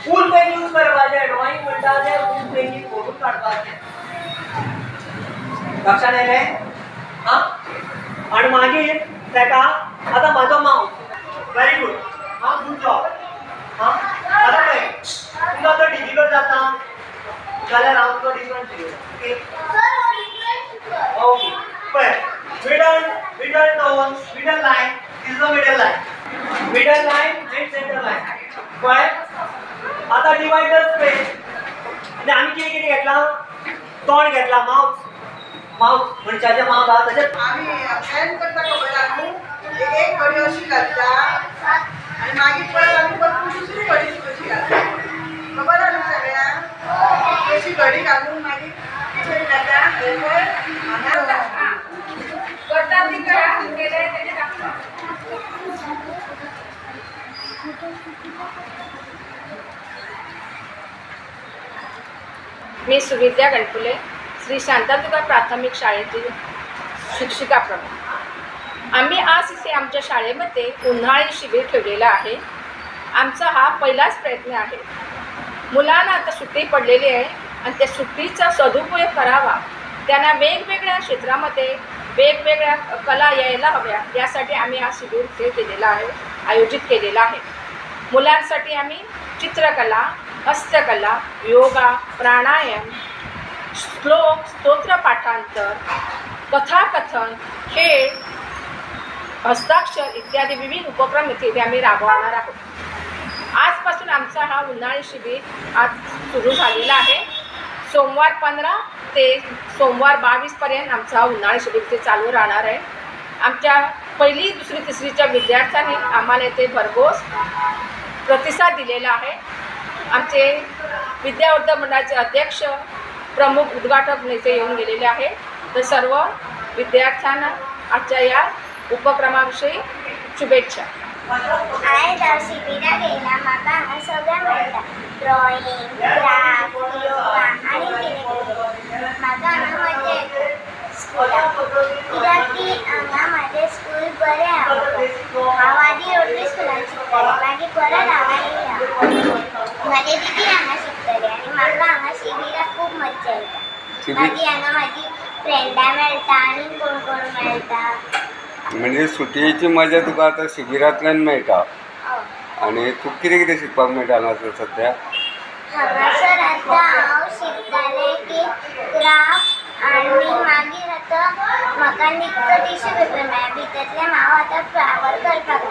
फुल page use करपाचे drawing म्हणटा ते फुल पेजी फोटो काडपाचे लक्षात येले हां आणि मागीर तेका आता माझो माउस व्हेरी गुड हां गुड जॉब हां आता पळय तुका जर डिफिकल्ट जाता जाल्यार हांव तुका डिफरंट शिकयता ओके पळय middle tone middle line this is the middle line and center line पळय आता डिवायडर स्पेस आणि आम्ही किती किती घेतला तोंड घेतला माउस मनशाचे माउस हा तसे आम्ही प्लॅन करता खबर आम्ही एक घडी अशी घालता आणि मागीर परत आम्ही परत दुसरी घडी कशी घालता खबर आमी सगळ्यांक कशी घडी घालून मागीर दुसरी घालता करता ती करा केले तेजे टाकता मी सुविद्या गणपुले श्री शांतादुर्गा प्राथमिक शाळेतील शिक्षिका प्रमुख। आम्ही आज इथे आमच्या शाळेमध्ये उन्हाळी शिबिर ठेवलेला आहे। आमचा हा पहिलाच प्रयत्न आहे। मुलांना आता सुट्टी पडलेली आहे आणि त्या सुट्टीचा सदुपयोग करावा, त्यांना वेगवेगळ्या क्षेत्रामध्ये वेगवेगळ्या कला यायला हव्या यासाठी आम्ही हा शिबिर केलेला आहे, आयोजित केलेला आहे। मुलांसाठी आम्ही चित्रकला, हस्तकला, योगा, प्राणायाम, श्लोक, स्तोत्र पाठांतर, कथाकथन, खेळ, हस्ताक्षर इत्यादी विविध उपक्रम इथे आम्ही राबवणार आहोत। आजपासून आमचा हा उन्हाळी शिबिर आज सुरू झालेला आहे। सोमवार 15 ते सोमवार 22 पर्यंत आमचा उन्हाळी शिबिर ते चालू राहणार आहे। आमच्या पहिली, दुसरी, तिसरीच्या विद्यार्थ्यांनी आम्हाला इथे भरघोस प्रतिसाद दिलेला आहे। आमचे विद्यावर्धन मंडळाचे अध्यक्ष, प्रमुख उद्घाटक नेते येऊन गेलेले आहे। तर सर्व विद्यार्थ्यांना आजच्या या उपक्रमाविषयी शुभेच्छा। हांवें दर शिबिराक येयला म्हाका हांगा सगळें मेळटा, ड्रॉइंग, क्राफ्ट, योगा आनी कितें म्हाका हांगा मजा येता स्कुलाक, कित्याक की हांगा म्हाजें स्कूल बरें आवडटा। हांव आदी रोटरी स्कुलान शिकतालें, मागीर परत हांगा येयला, म्हाजे दिदी हांगा शिकतली आनी म्हाका हांगा शिबिराक खूब मज्जा येता। मागीर हांगा म्हाजी फ्रेंडां मेळटा आनी कोण कोण मेळटा। म्हणजे सुटयेची मजा तुका आता शिबिरांतल्यान मेळटा। आणि तू कितें कितें शिकपाक मेळटा हांगासर सध्या? हांगासर आतां हांव शिकतालें की क्राफ्ट आनी मागीर आतां म्हाका निकतो टिश्यू पेपर मेळ्ळा, भितरल्यान हांव आतां फ्लावर करपाक